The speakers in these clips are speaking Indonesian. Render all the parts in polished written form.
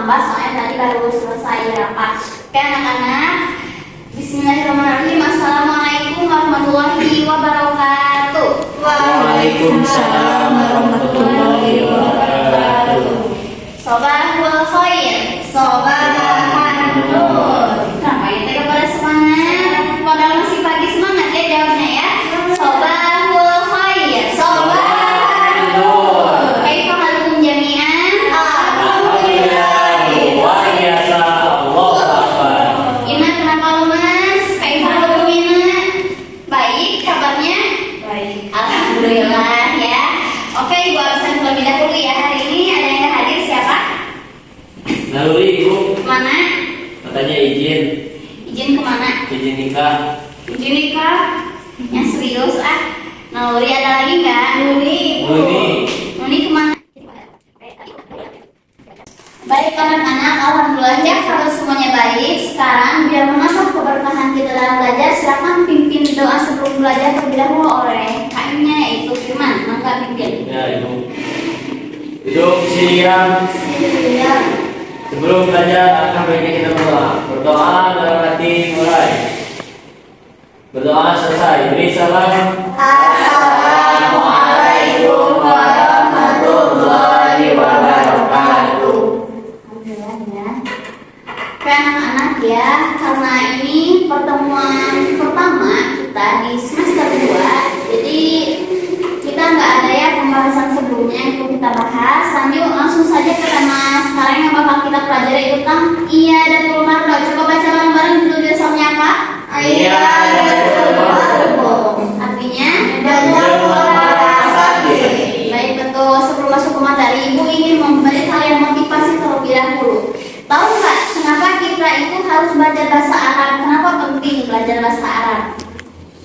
lambat soalnya tadi baru selesai rapat. Oke anak-anak, Bismillahirrahmanirrahim. Assalamualaikum warahmatullahi wabarakatuh. Waalaikumsalam warahmatullahi wabarakatuh. Sobahul khair, sobahan nur. Kenapa ya tega pada semangat? Padahal masih pagi, semangat ya jawabnya ya. Sobahul khair, sobahan nur. Kaifa halukum jami'an? Alhamdulillah, luar biasa, Allahu Akbar. Ina kenapa lemas? Kaifa halukum Ina? Baik kabarnya? Baik. Alhamdulillah ya. Oke, Ibu absen terlebih dahulu ya. Hari ini ada yang hadir siapa? Naluri Ibu, Mana? katanya izin Kemana? izin nikah. Izin nikah? Yang serius ah. Naluri ada lagi nggak? Nuni kemana? Baik anak-anak, alhamdulillah ya kalau semuanya baik. Sekarang biar menambah keberkahan kita dalam belajar, silakan pimpin doa sebelum belajar terlebih dahulu oleh KM-nya yaitu Firman. Maka pimpin. Ya Ibu. Duduk siang. Sebelum belajar akan baiknya kita berdoa. Berdoa dalam hati mulai. Berdoa selesai. Beri salam. Assalamualaikum warahmatullahi wabarakatuh. Alhamdulillah ya. Oke anak-anak ya, karena ini pertemuan pertama kita di semester 2, jadi kita nggak ada ya pembahasan sebelumnya yang perlu kita bahas. Lanjut langsung saja ke tema sekarang yang bakal kita pelajari itu tentang Iyadatul Marda. Coba baca bareng-bareng judul dasarnya apa? Iyadatul Marda. Artinya menjemput orang sakit. Baik, betul. Sebelum masuk ke materi, Ibu ingin memberi kalian motivasi terlebih dahulu. Tahu nggak kenapa kita itu harus belajar bahasa Arab? Kenapa penting belajar bahasa Arab?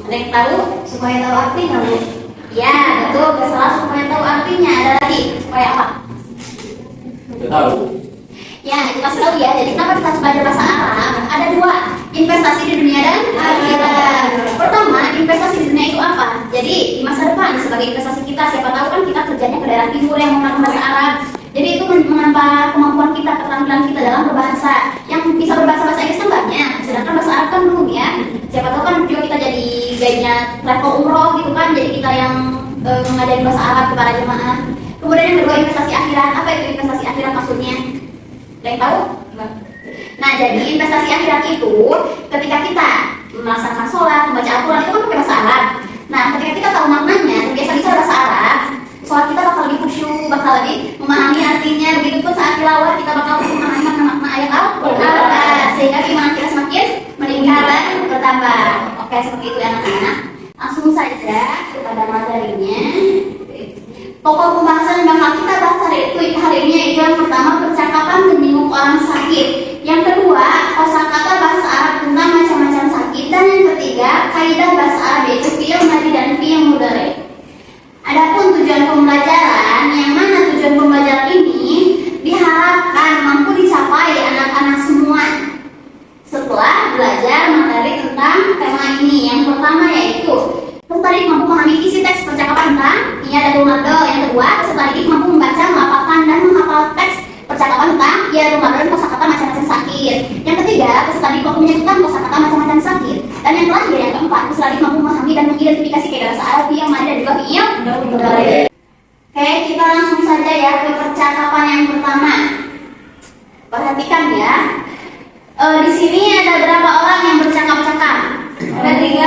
Ada yang tahu? Supaya tahu artinya, Bu. Ya, betul. Gak salah, supaya tahu artinya. Ada lagi? Supaya apa? Tidak tahu. Ya, kita kasih tahu ya. Jadi kenapa kita harus belajar bahasa Arab? Ada dua, investasi di dunia dan akhirat. Pertama, investasi di dunia itu apa? Jadi di masa depan sebagai investasi kita, siapa tahu kan kita kerjanya ke daerah timur yang menggunakan bahasa Arab. Jadi itu menambah kemampuan kita, keterampilan kita dalam berbahasa. Yang bisa berbahasa Inggris kan banyak, sedangkan bahasa Arab kan belum ya. Siapa tahu kan juga kita jadi guide-nya travel umroh gitu kan, jadi kita yang mengadain bahasa Arab kepada jemaah. Kemudian yang kedua, investasi akhirat. Apa itu investasi akhirat maksudnya? Ada yang tahu? Nah, jadi investasi akhirat itu ketika kita melaksanakan sholat, membaca Al-Quran itu kan pakai bahasa Arab. Nah, ketika kita tahu maknanya, biasa-biasa bahasa Arab, sholat kita bakal lebih khusyuk, bakal lebih memahami artinya. Begitupun saat tilawah kita bakal memahami makna ayat Al-Quran, sehingga keimanan kita semakin meningkat dan bertambah. Oke, seperti itu ya anak-anak. Langsung saja kepada materinya. Pokok pembahasan yang bakal kita bahas hari ini yaitu yang pertama, percakapan menjenguk orang sakit. Yang kedua, kosakata bahasa Arab tentang macam-macam sakit. Dan yang ketiga, kaidah bahasa Arab yaitu fi'il madhi dan fi'il mudhari. Adapun tujuan pembelajaran, yang mana tujuan pembelajaran ini diharapkan mampu dicapai anak-anak semua setelah belajar materi tentang tema ini. Yang pertama yaitu tadi mampu memahami isi teks percakapan tentang Iyadatul Marda. Yang kedua, setelah ini mampu membaca, melafalkan dan menghafal teks percakapan tentang Iyadatul Marda dan kosakata macam-macam sakit. Yang ketiga, peserta didik mampu menyebutkan kosakata macam-macam sakit. Dan yang terakhir, yang keempat, peserta didik mampu memahami dan mengidentifikasi kaidah bahasa Arab yang ada dan juga fi'il mudhari. Oke, kita langsung saja ya ke percakapan yang pertama. Perhatikan ya. Di sini ada berapa orang yang bercakap-cakap? Ada tiga.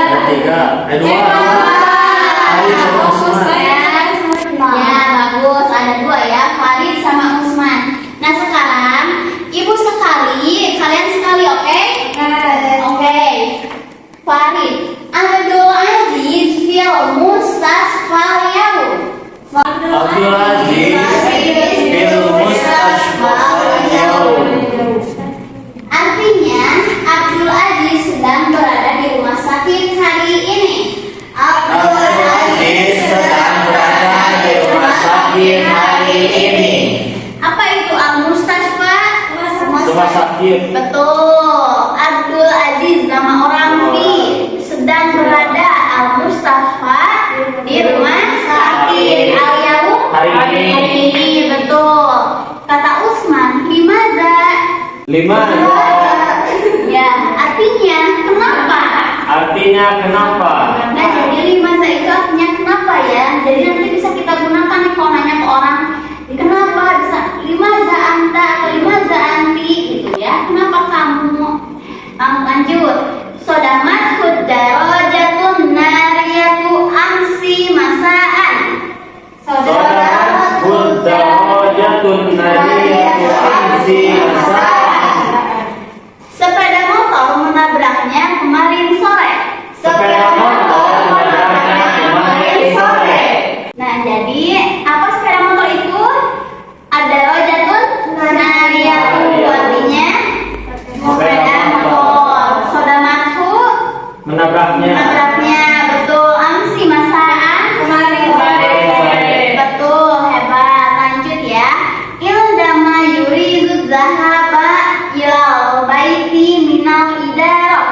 Ada dua. Ya, bagus. Ada dua ya, Farid sama Usman. Nah sekarang, ibu sekali, kalian sekali, oke? Oke. Farid, Abdul Aziz fil mustasfal yaum. Abdul Aziz fil mustasfal yaum. Artinya, Abdul Aziz sedang berada di rumah sakit hari ini. Abdul Aziz sedang berada di rumah sakit hari ini. Apa itu al-mustasfa? Rumah sakit. Betul. Abdul Aziz nama orang fi sedang berada al-mustasfa di rumah sakit al-yaum hari ini. Betul. Kata Usman, limaza Limaza. Ya, artinya kenapa? Artinya kenapa? Nah, jadi limaza itu artinya kenapa ya? Jadi nanti bisa kita gunakan nih kalau nanya ke orang, kenapa bisa limaza anta atau limaza anti gitu ya? Kenapa kamu? Lanjut. Sodamat darajatun nariyatu amsi masaan. Sodamat darajatun nariyatu amsi masaan. Sepeda motor menabraknya kemarin sore. Sepeda motor menabraknya kemarin sore. Nah, jadi apa sepeda motor itu? Ada rojatun nariyatu, artinya sepeda motor. Sodamatu menabraknya, betul. Amsi masaan kemarin sore. Betul, hebat. Lanjut ya. Ildama yuridu zahaba ilal baiti minal idarah.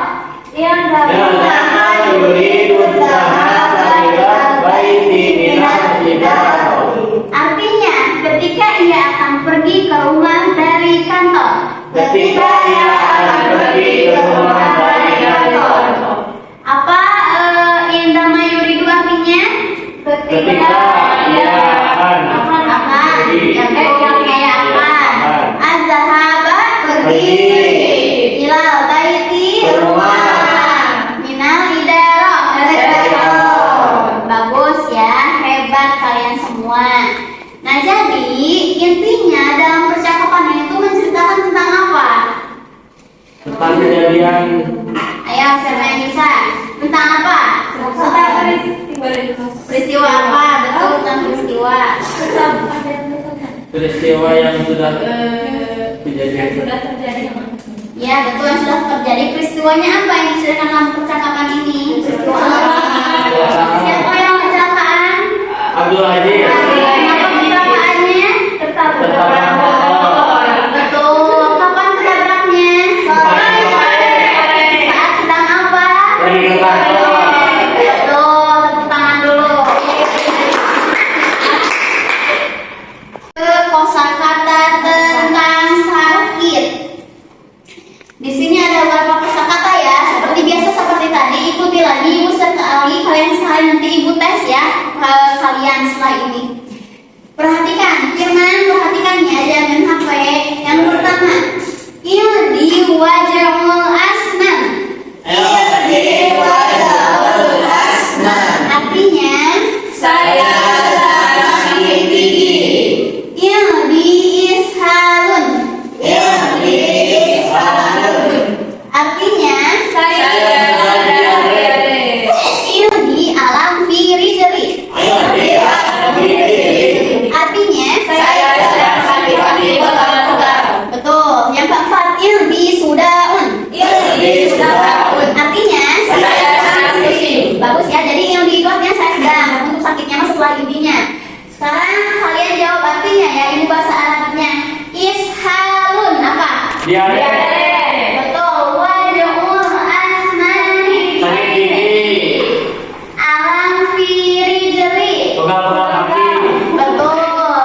Ildama yuridu zahaba ilal baiti minal idarah. Artinya, ketika ia akan pergi ke rumah dari kantor. Ketika ia akan pergi ke rumah dari kantor. Apa indama yuridu artinya? Ketika ia akan pergi. Yang kayak apa? Az-zahaba pergi ilal baiti rumah minal idarah. Bagus ya, hebat kalian semua. Nah, jadi intinya dalam percakapan itu menceritakan tentang apa? Tentang kejadian. Ayo, siapa yang bisa? Tentang apa? Peristiwa apa? Betul, tentang peristiwa. Peristiwa yang sudah kejadian. Ya, betul, yang sudah terjadi. Peristiwanya apa yang diceritakan dalam percakapan ini? Peristiwa apa? Siapa yang kecelakaan? Abdul Aziz. Kenapa kecelakaannya? Tertabrak motor. Betul. Kapan ketabraknya? Saat sedang apa? Pergi ke kantor. Betul. Tepuk tangan dulu. Kosakata tentang sakit. Di sini ada beberapa kosakata ya. Seperti biasa, seperti tadi, ikuti lagi ibu sekali. Kalian sekali nanti ibu tes ya. Kalian setelah ini. Perhatikan, firman perhatikannya, jangan HP. Yang pertama, ildi wajahul asnan. Ildi wajahul asnan. Artinya, Saya sakit gigi. ildi ishalun. Ildi ishalun. Artinya, Saya diare. ildi alam fi rijli. Ildi alam fi rijli. Artinya, Saya sedang sakit hati pegal-pegal. betul. Yang keempat, ildi sudaun. Ildi sudaun. Artinya, Saya sedang pusing. bagus ya. Jadi ildi itu artinya saya sedang. Untuk sakitnya masuk lagi intinya. Sekarang kalian jawab artinya ya. Ini bahasa Arabnya. Ishalun apa? Diare. Betul. Wajahul asnani. Sakit gigi. Alam fi rijli. Pegal-pegal kaki. Betul.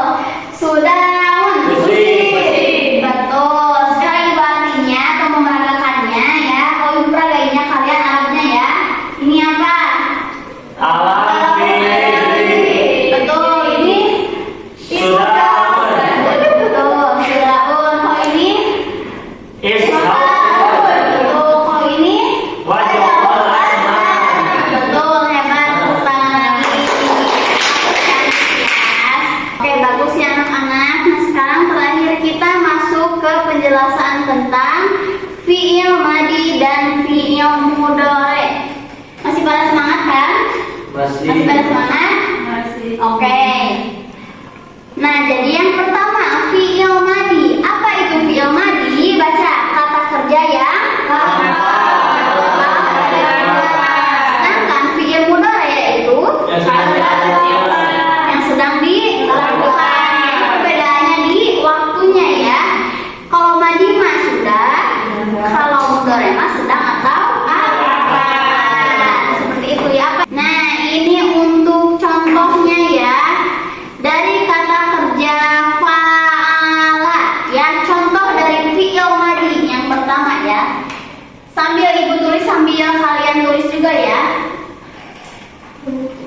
Sudaun. Pusing. Betul. Sekali artinya atau memeragakannya ya. Kalau memperagainya kalian Arabnya ya. Ini apa? Alam fi rijli. Betul. Ini Sudaun. betul. Sudaun. Kalau ini Ishalun. betul. Kalau ini Wajahul asnan. betul. Hebat. Tepuk tangan lagi. Oke, bagus ya anak-anak. Nah, sekarang terakhir kita masuk ke penjelasan tentang fi'il madi dan fi'il mudhari. Masih pada semangat kan? Masih pada semangat? Oke. Nah, jadi yang pertama fi'il madi. Apa itu fi'il madi? Baca kata kerja yang sedangkan fi'il mudhari yaitu yang sedang dilakukan. Perbedaannya di waktunya ya. Kalau madi mah sudah, kalau mudhari mah sedang atau akan. Seperti itu ya. Nah, ini untuk contohnya ya. Dari kata kerja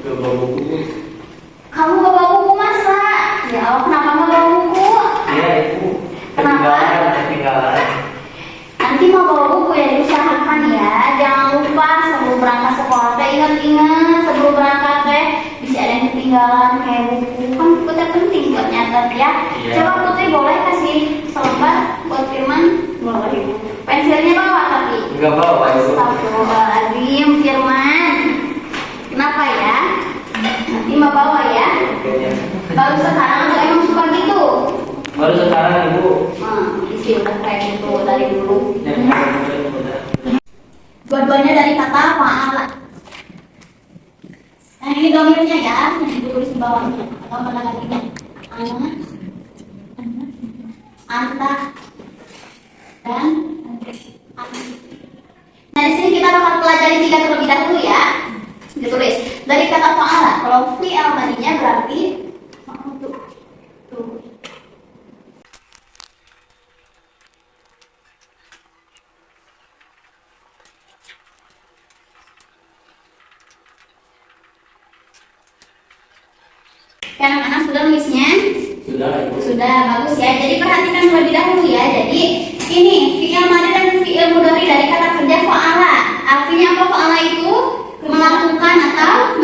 Ke buku. Kamu gak bawa buku masa? Ya Allah, kenapa gak bawa buku? Iya Ibu. Kenapa? Ketinggalan. Nanti mau bawa buku ya, diusahakan ya. Jangan lupa sebelum berangkat sekolah teh ingat-ingat sebelum berangkat teh bisa ada yang ketinggalan kayak buku. Kan buku teh penting buat nyatet ya. Iya. Coba Putri boleh kasih selembar buat Firman? Boleh Ibu. Pensilnya bawa tapi. Enggak bawa Ibu. Astagfirullahaladzim Firman. Kenapa ya? Nanti mau bawa ya. Baru sekarang atau emang suka gitu? Baru sekarang Ibu. Isi udah kayak gitu dari dulu. Yang udah. Dua-duanya dari kata fa'ala. Nah ini domirnya ya, yang ditulis di bawahnya atau pada kakinya. Ana, anta, dan anti. Nah di sini kita bakal pelajari tiga terlebih dahulu ya. Ditulis dari kata fa'ala. Kalau fi'il tadinya berarti tuh. Anak-anak sudah nulisnya? Sudah Ibu. Sudah, bagus ya. Jadi perhatikan terlebih dahulu ya. Jadi ini fi'il madhi dan fi'il mudhari dari kata kerja fa'ala. Artinya apa fa'ala itu? Melakukan atau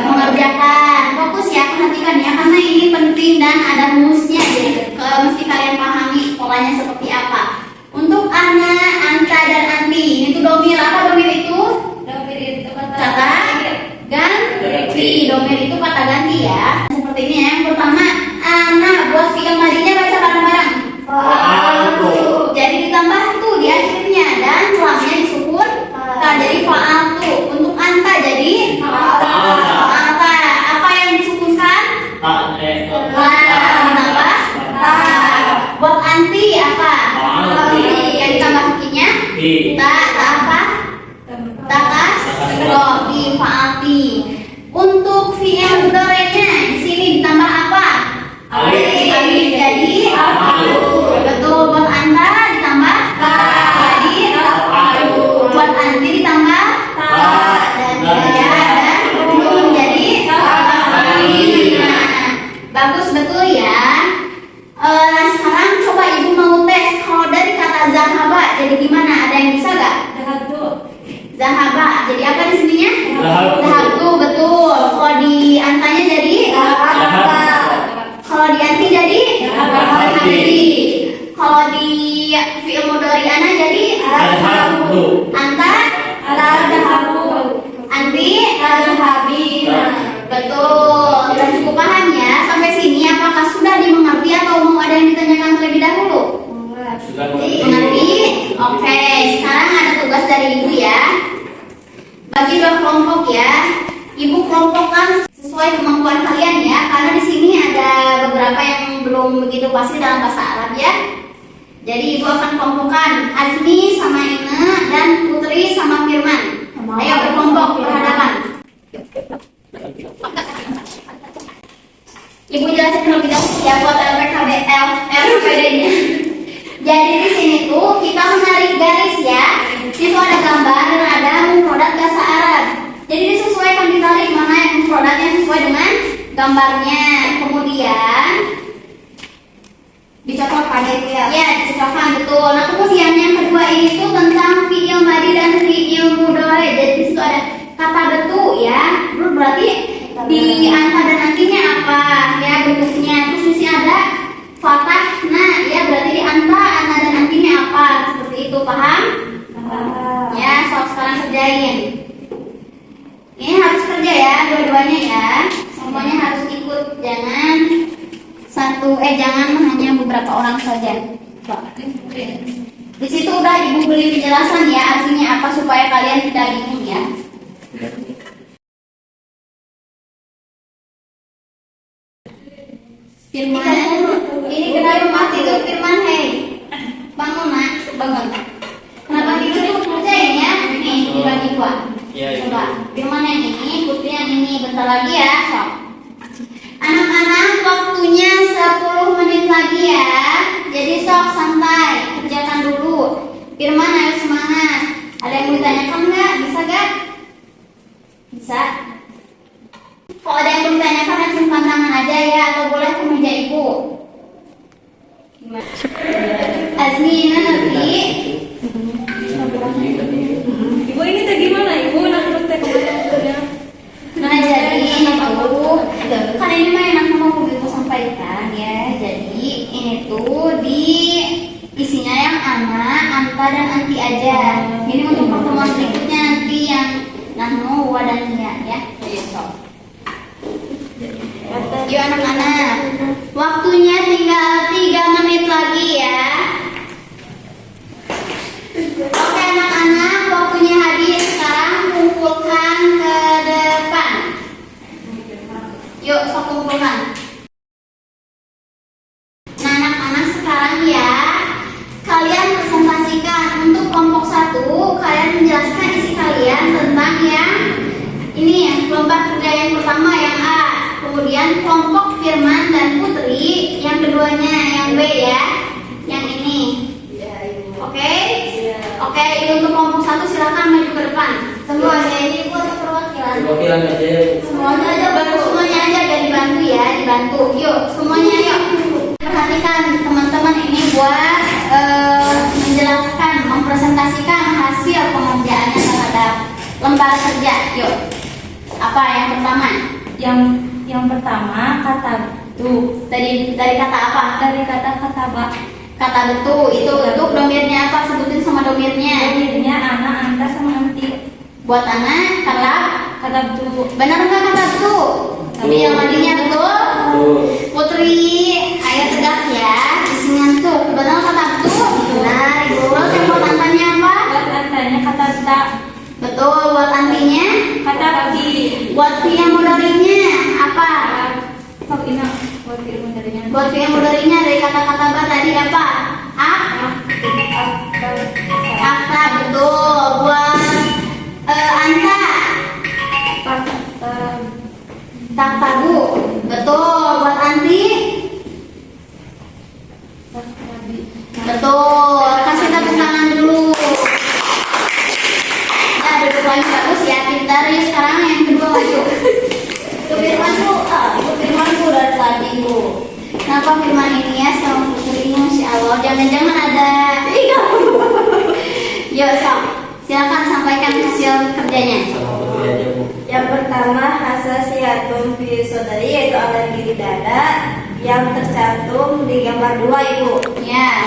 mengerjakan. Fokus ya, perhatikan ya karena ini penting dan ada rumusnya. Jadi mesti kalian pahami polanya seperti apa. Untuk ana, anta dan anti. Ini tuh domir. Apa domir itu? Domir itu Kata ganti. Domir itu kata ganti ya. Seperti ini ya. Yang pertama, ana buat fi'il madhinya baca bareng-bareng. Fa'altu. Jadi ditambah tuh di akhirnya dan lamnya disukun. Jadi fa'altu. Untuk anta jadi fa'alta. Apa yang disukunkan? Ditambah buat anti apa? Yang ditambah kinya? Tak apa? Takas di fa'alti. Untuk fi'il mudhari'nya di sini ditambah apa? Alif jadi betul. Buat anta ditambah jadi buat anti ditambah dan nun jadi bagus betul ya. Nah sekarang coba ibu mau tes kalau dari kata zahaba jadi gimana? Ada yang bisa gak? Zahaba. Jadi apa di sininya? Zahabtu, betul. Kalau di antanya jadi? Kalau di anti jadi? Anti. Kalau di fi'il mudhari'ana jadi? Anta? Anti? Betul. Sudah cukup paham ya sampai sini. Apakah sudah dimengerti atau mau ada yang ditanyakan terlebih dahulu? Mengerti? Oke, sekarang ada tugas dari ibu ya. Bagi dua kelompok ya. Ibu kelompokkan sesuai kemampuan kalian ya. Karena di sini ada beberapa yang belum begitu pasti dalam bahasa Arab ya. Jadi ibu akan kelompokkan Azmi sama Ina dan Putri sama Firman. Ayo berkelompok berhadapan. Ibu jelasin terlebih dahulu ya buat LPKD-nya. Jadi di sini tuh kita menarik garis ya. Itu ada gambar dan ada mufradat bahasa Arab. Jadi disesuaikan ditarik mana yang mufradatnya sesuai dengan gambarnya. Kemudian dicontoh pada itu ya. Ya, dicontohkan betul. Nah, kemudian yang kedua ini tuh tentang fi'il madhi dan fi'il mudhari. Jadi di situ ada kata betu ya. Berarti di anta dan nantinya apa ya bentuknya. Terus di sini ada fatah. Nah, ya berarti di anta dan nantinya apa? Seperti itu, paham? Ya, sekarang kerjain. Ini harus kerja ya, dua-duanya ya. Semuanya harus ikut, jangan jangan hanya beberapa orang saja. Di situ udah ibu beri penjelasan ya, artinya apa supaya kalian tidak bingung ya. Firman, ini kenapa mati tuh Firman? Hei, bangun nak, bangun. Kenapa tidur? Kerjain ya. Nih dibagi dua. Coba, Firman yang ini, Putri yang ini. Bentar lagi ya, sok. Anak-anak waktunya 10 menit lagi ya. Jadi sok santai, kerjakan dulu. Firman ayo semangat. Ada yang mau ditanyakan nggak? Bisa nggak? Bisa. Kalau ada yang belum tanyakan langsung tangan aja ya, atau boleh ke meja ibu. Azmina Nabi. Ibu ini teh gimana? Ibu nak teh kemana? Nah jadi ini tuh, kan ini mah yang mau ibu sampaikan ya. Jadi ini tuh di isinya yang anak, anta dan anti aja. Ini untuk pertemuan berikutnya nanti yang nahnu, wa dan hiya ya. Yuk anak-anak, waktunya tinggal 3 menit lagi ya. Oke anak-anak, waktunya habis. Sekarang kumpulkan ke depan. Yuk, sok kumpulkan. Nah anak-anak sekarang ya, kalian presentasikan untuk kelompok 1. Kalian menjelaskan isi kalian tentang yang ini ya, lembar kerja yang pertama yang A. Kemudian kelompok Firman dan Putri yang keduanya yang B ya, yang ini. Oke? Oke, ini untuk kelompok 1 silakan maju ke depan. Semuanya ini buat perwakilan. Perwakilan aja. Semuanya aja baru semuanya aja biar dibantu ya, dibantu. Yuk, semuanya yuk. Perhatikan teman-teman ini buat menjelaskan, mempresentasikan hasil pengerjaannya terhadap lembar kerja. Yuk. Apa yang pertama? Yang pertama kata betu. Dari kata apa? Dari kata ba. Kata betu itu untuk domirnya apa? Sebutin sama domirnya. Domirnya anak, anta, sama anti. Buat anak Kata betu. benar nggak kata betu? Tapi yang tadinya betul. Putri, ayo tegak ya. Isinya tuh benar kata betu. Benar. Terus yang buat antanya apa? Buat antanya kata ta. Betul. Buat antinya? Kata bagi. Buat fi yang mudhari'nya apa? Oh ini buat ilmu darinya. Buat fi yang mudhari'nya dari kata-kata ba tadi apa? Akta betul. Buat anta tak tabu betul. Buat anti betul. Kasih tepuk tangan dulu. Nah duduk lagi bagus ya, pintar. Yuk sekarang yang kedua maju. Itu Firman bu, itu Firman bu dari tadi bu. Kenapa Firman ini ya sama Putri? Masya Allah, jangan-jangan ada. Yuk sok, silakan sampaikan hasil kerjanya. Yang pertama hasil siatum fi sodari yaitu ada di dada yang tercantum di gambar 2 ibu. Ya,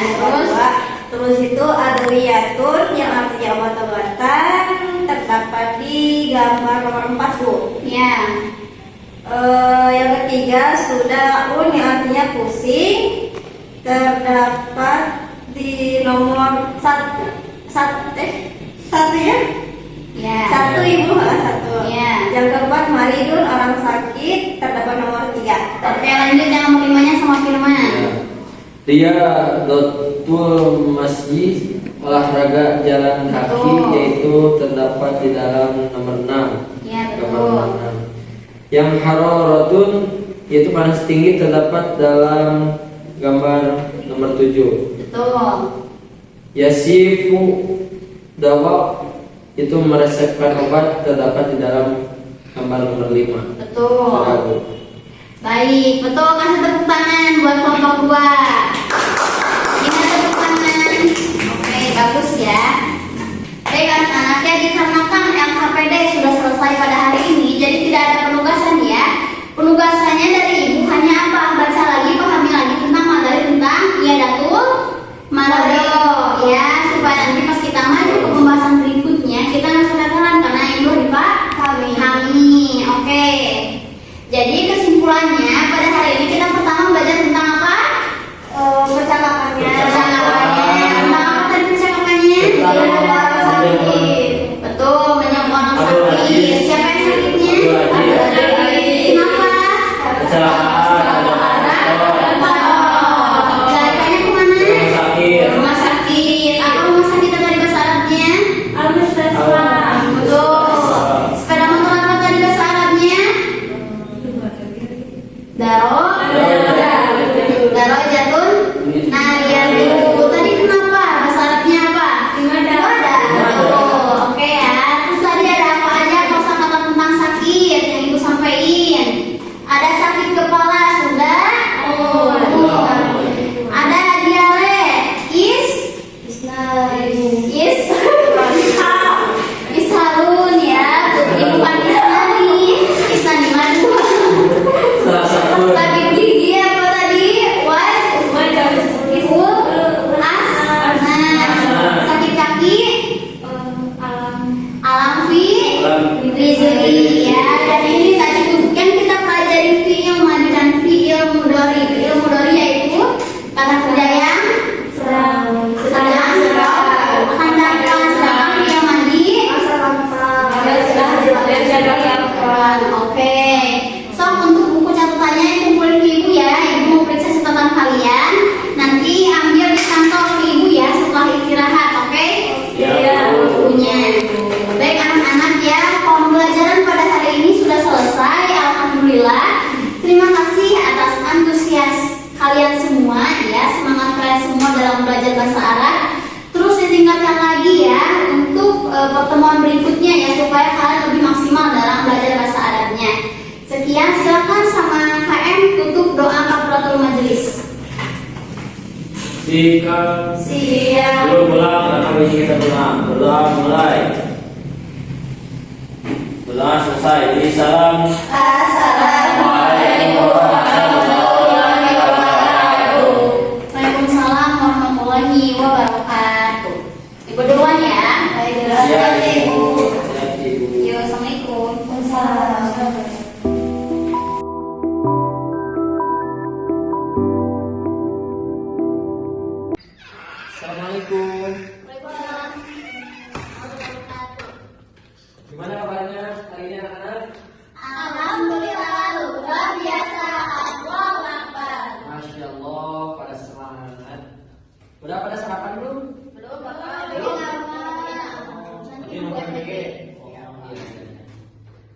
Terus itu ada wiyatun yang artinya obat-obatan terdapat di gambar nomor 4 bu. ya. Yang ketiga sudaun yang artinya pusing terdapat di nomor 1 ya. Ya. 1 ibu 1. Ya. Yang keempat maridun orang sakit terdapat nomor 3. Oke lanjut yang nomor 5-nya sama Firman. Dia dotul masjid olahraga jalan kaki Betul. yaitu terdapat di dalam nomor 6. Ya Gambar betul. nomor 6. Yang haroratun yaitu panas tinggi terdapat dalam gambar nomor 7. Betul. Yasifu dawa itu meresepkan obat terdapat di dalam gambar nomor 5. Betul. Sudah, Bu. Baik, betul. Kasih tepuk tangan buat kelompok 2. Ini tepuk tangan. Oke, bagus ya. Baik anak-anak ya, dikarenakan LKPD sudah selesai pada hari ini, jadi tidak ada penugasan ya. Penugasannya dari ibu hanya apa? Baca lagi, pahami lagi tentang materi tentang iadatul marado ya, supaya nanti pas kita maju ke pembahasan berikutnya kita nggak keteteran karena yang belum dipahami. Oke. Jadi kesimpulannya pada hari ini kita pertama belajar tentang apa? Percakapannya. Tentang apa tadi percakapannya? Betul, menyangkut orang sakit. Siapa yang sakitnya? Kenapa? Larikannya kemana? Rumah sakit. Apa rumah sakit tadi bahasa Arabnya? Betul. Sepeda motor apa tadi bahasa Arabnya? Daro jatun. Nah, ya dulu. Tadi kenapa? Bahasa Arabnya apa? Betul. Oke ya. Terus tadi ada apa aja kosakata tentang sakit yang ibu sampaikan? alhamdulillah. Terima kasih atas antusias kalian semua ya, semangat kalian semua dalam belajar bahasa Arab. Terus ditingkatkan lagi ya untuk pertemuan berikutnya ya, supaya kalian lebih maksimal dalam belajar bahasa Arabnya. Sekian, silakan sama KM tutup doa kafaratul majelis. Siap. Siap. Belum ulang, karena biji kita ulang. Berdoa mulai. Berdoa selesai. Jadi salam. Assalamualaikum warahmatullahi wabarakatuh. Waalaikumsalam warahmatullahi wabarakatuh. Ibu duluan ya. Siap, Ibu. Siap, Ibu. Yo, assalamualaikum. Waalaikumsalam. Assalamualaikum. Gimana kabarnya hari ini anak-anak? Alhamdulillah luar biasa. Allahu Akbar. Masya Allah, pada semangat. Udah pada sarapan belum? Belum, Bapak. Ini nomor tiga.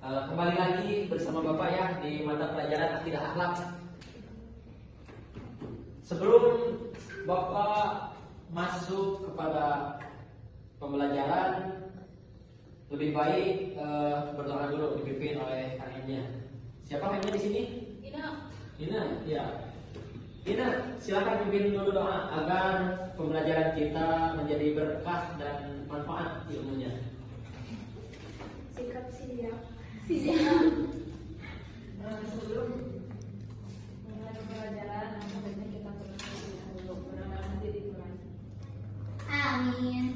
Kembali lagi bersama Bapak ya di mata pelajaran Akidah Akhlak. Sebelum Bapak masuk kepada pembelajaran, lebih baik berdoa dulu dipimpin oleh kakeknya. Siapa kakeknya di sini? Ina, ya. Ina, silakan pimpin dulu doa agar pembelajaran kita menjadi berkah dan manfaat ilmunya. Sikap siap. Sebelum mulai pembelajaran, sebaiknya kita berdoa dulu. Mudah-mudahan nanti dikurangi. Amin.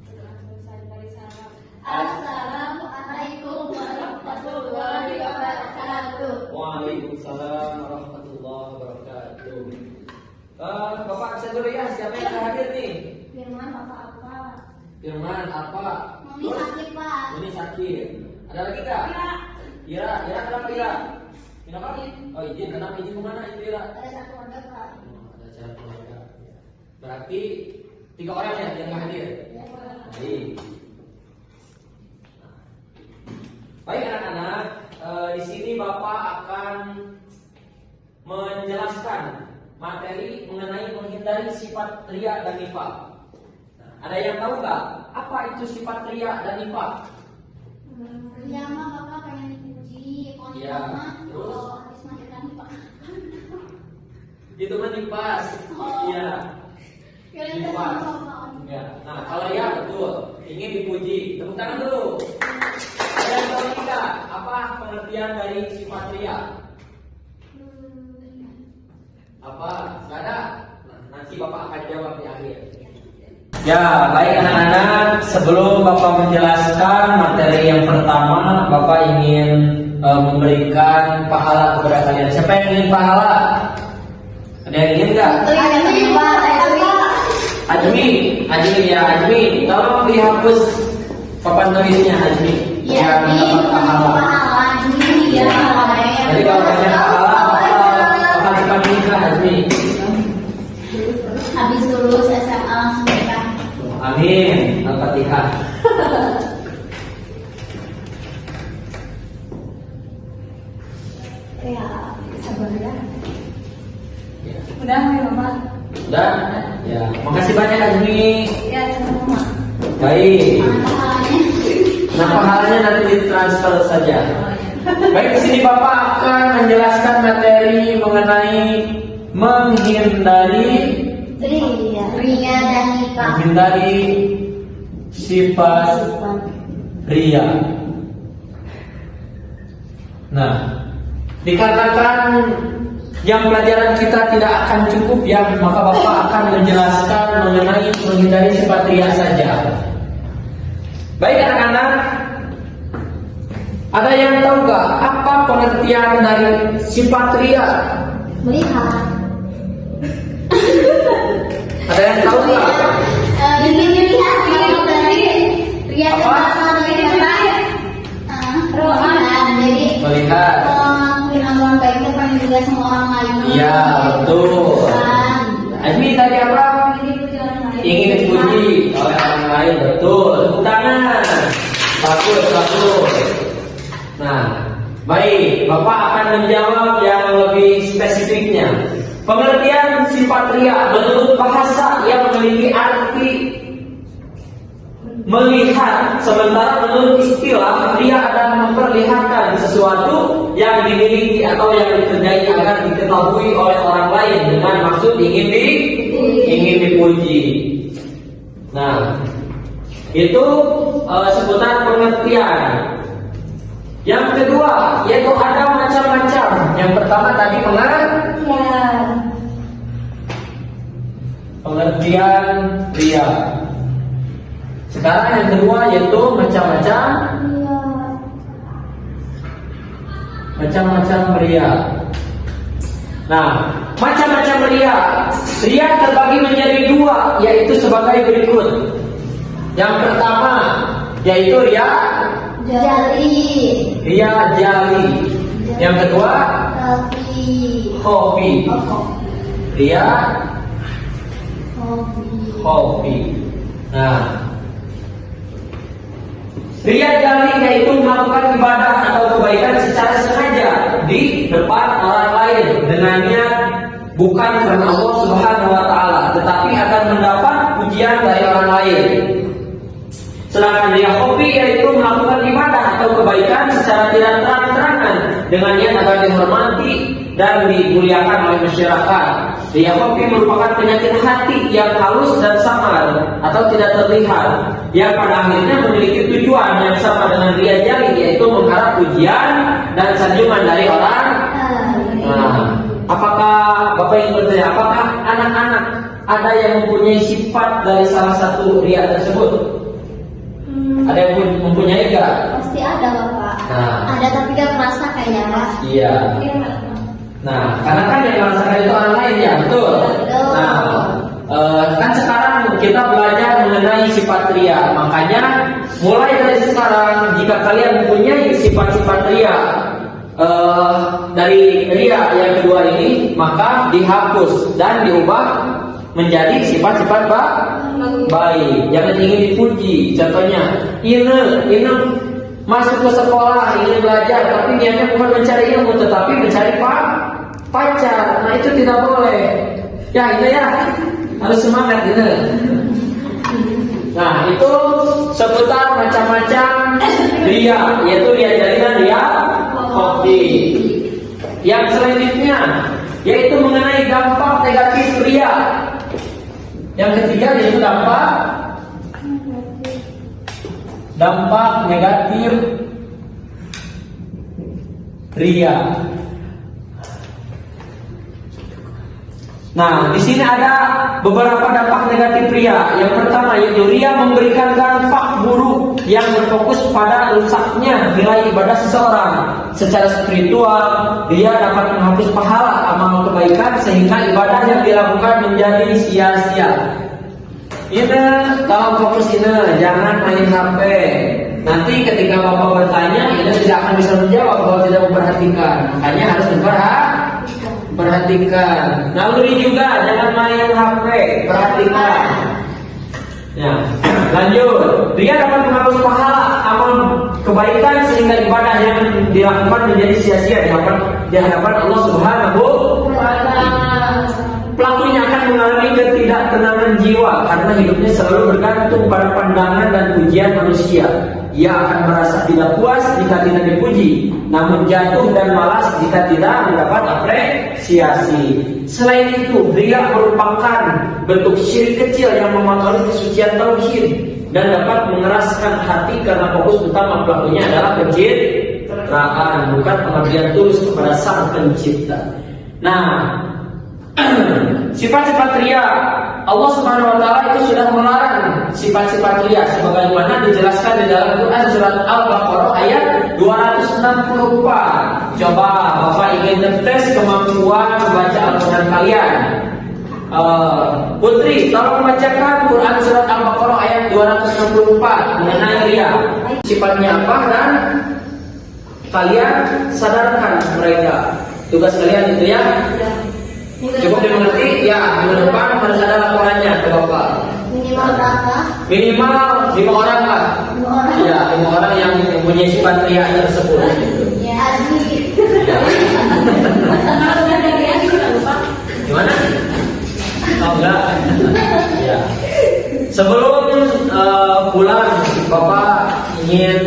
Setelah selesai dari salam, Assalamualaikum warahmatullahi wabarakatuh. Waalaikumsalam warahmatullahi wabarakatuh. Bapak bisa dulu ya, siapa yang akan hadir nih? Firman apa-apa? Firman apa? Mami sakit, Pak. Ini sakit. Ada lagi kak? Ira, kenapa Ira? Kenapa? Oh izin, kenapa izin kemana itu Ira? Ada satu keluarga, Pak. Ada acara keluarga. Berarti 3 orang ya yang nggak hadir. Baik. Baik anak-anak, di sini Bapak akan menjelaskan materi mengenai menghindari sifat riya dan nifaq. Nah, ada yang tahu nggak apa itu sifat riya dan nifaq? Ya, mah Bapak pengen dipuji, pokoknya Iya, mah terus? kalau habis melahirkan nih, Pak. Itu mah nifas. Iya. Kirain kita Nifas. sama-sama. Ya. Nah, kalau ya betul, ingin dipuji, tepuk tangan dulu. Ada yang tahu nggak apa pengertian dari sifat riya? Apa? Nggak ada? Nah, nanti Bapak akan jawab di akhir. Ya, baik anak-anak, sebelum Bapak menjelaskan materi yang pertama, Bapak ingin memberikan pahala kepada kalian. Siapa yang ingin pahala? Ada yang ingin nggak? Ajmi ya, Ajmi, tolong dihapus papan tulisnya Ajmi. Ya, ini dapat pahala. ini ya. Jadi kalau kalian pahala, Bapak cepat nikah Ajmi. Habis lulus SMA langsung nikah. Amin. Al-Fatihah. Ya, sabar ya. Ya. udah ya Bapak. Udah? Ya, makasih banyak Azmi. Ya, sama-sama. Baik. Mana pahalanya? Nah, pahalanya nanti ditransfer saja. Baik, di sini Bapak akan menjelaskan materi mengenai menghindari Ria dan nifaq. menghindari sifat ria. Nah, dikarenakan yang pelajaran kita tidak akan cukup ya, maka Bapak akan menjelaskan mengenai menghindari sifat ria saja. Baik anak-anak, ada yang tahu gak apa pengertian dari sifat ria? Melihat. Ada yang tahu gak? Ingin dilihat kalau dari Ria dan Apa? melihat. Jadi Melihat. mungkin orang baik itu pengen dilihat sama orang lain. Iya, betul. Azmi tadi apa? Ingin dipuji oleh orang lain, betul. Tepuk tangan. Bagus. Nah, Baik, Bapak akan menjawab yang lebih spesifiknya. Pengertian sifat ria menurut bahasa yang memiliki arti melihat, sementara menurut istilah ria adalah memperlihatkan sesuatu yang dimiliki atau yang dikerjai agar diketahui oleh orang lain dengan maksud ingin dipuji. Nah, itu sebutan pengertian. Yang kedua, yaitu ada macam-macam. Yang pertama tadi pengertian ria. Sekarang yang kedua yaitu macam-macam ria. Nah, macam-macam ria. Ria terbagi menjadi dua, yaitu sebagai berikut. Yang pertama yaitu ria Jali. Yang kedua khofi. Ria khofi. Nah, ria jali yaitu melakukan ibadah atau kebaikan secara sengaja di depan orang lain dengan niat bukan karena Allah Subhanahu wa taala, tetapi akan mendapat pujian dari orang lain. Sedangkan ria khofi yaitu melakukan ibadah atau kebaikan secara tidak terang-terangan dengan niat agar dihormati dan dimuliakan oleh masyarakat. Ria khofi merupakan penyakit hati yang halus dan samar atau tidak terlihat, yang pada akhirnya memiliki tujuan yang sama dengan ria jali, yaitu mengharap pujian dan sanjungan dari orang. Nah, apakah Bapak ingin bertanya, apakah anak-anak ada yang mempunyai sifat dari salah satu ria tersebut? Ada yang mempunyai enggak? Pasti ada, Bapak. Nah. Ada tapi gak merasa kayaknya, Pak. Iya. Nah, karena kan yang merasakan itu orang lain ya, betul. Nah, kan sekarang kita belajar mengenai sifat ria. Makanya mulai dari sekarang, jika kalian mempunyai sifat-sifat ria dari ria yang kedua ini, maka dihapus dan diubah menjadi sifat-sifat baik. Jangan ingin dipuji. Contohnya, ini masuk ke sekolah ingin belajar, tapi niatnya bukan mencari ilmu, tetapi mencari pacar. Nah, itu tidak boleh. Ya, ini ya harus semangat ini. Nah, itu seputar macam-macam ria, yaitu ria jali dan ria khofi. Yang selanjutnya yaitu mengenai dampak negatif ria. Yang ketiga yaitu dampak negatif ria. Nah, di sini ada beberapa dampak negatif ria. Yang pertama yaitu ria memberikan dampak buruk yang berfokus pada rusaknya nilai ibadah seseorang. Secara spiritual, ria dapat menghapus pahala amal kebaikan sehingga ibadah yang dilakukan menjadi sia-sia. Ini kalau fokus ini, jangan main HP. Nanti ketika Bapak bertanya, ini tidak akan bisa menjawab kalau tidak memperhatikan. Makanya harus perhatikan. Naluri juga jangan main HP, perhatikan. Ya, lanjut. Dia dapat menghapus pahala amal kebaikan sehingga ibadah yang dilakukan menjadi sia-sia di hadapan Allah Subhanahu wa taala. Pelakunya akan mengalami ketidaktenangan jiwa karena hidupnya selalu bergantung pada pandangan dan pujian manusia. Ia akan merasa tidak puas jika tidak dipuji, namun jatuh dan malas jika tidak mendapat apresiasi. Selain itu, ria merupakan bentuk syirik kecil yang mengotori kesucian tauhid dan dapat mengeraskan hati karena fokus utama pelakunya adalah pencitraan, bukan pengabdian tulus kepada Sang Pencipta. Nah, sifat-sifat ria, Allah Subhanahu wa taala itu sudah melarang sifat-sifat ria sebagaimana dijelaskan di dalam Quran surat Al-Baqarah ayat 264. Coba Bapak ingin tes kemampuan membaca Al-Quran kalian. Putri, tolong membacakan Quran surat Al-Baqarah ayat 264 mengenai ria. Sifatnya apa dan kalian sadarkan mereka. Tugas kalian itu ya. Cukup dimengerti? Ya, minggu depan harus ada laporannya ke Bapak. Minimal berapa? Minimal 5 orang lah. 5 orang. Ya, 5 orang yang mempunyai sifat ria tersebut. Ya, Bapak ingin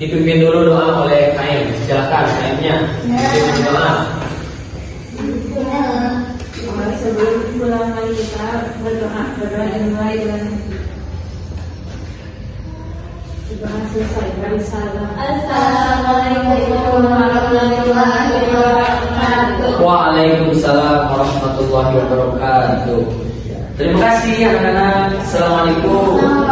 dipimpin dulu doa oleh KM. Silakan KM-nya. Pimpin doa. Mari sebelum pulang mari kita berdoa dimulai dengan doa selesai dari salam. Assalamualaikum warahmatullahi wabarakatuh. Waalaikumsalam warahmatullahi wabarakatuh. Terima kasih anak-anak. Assalamualaikum.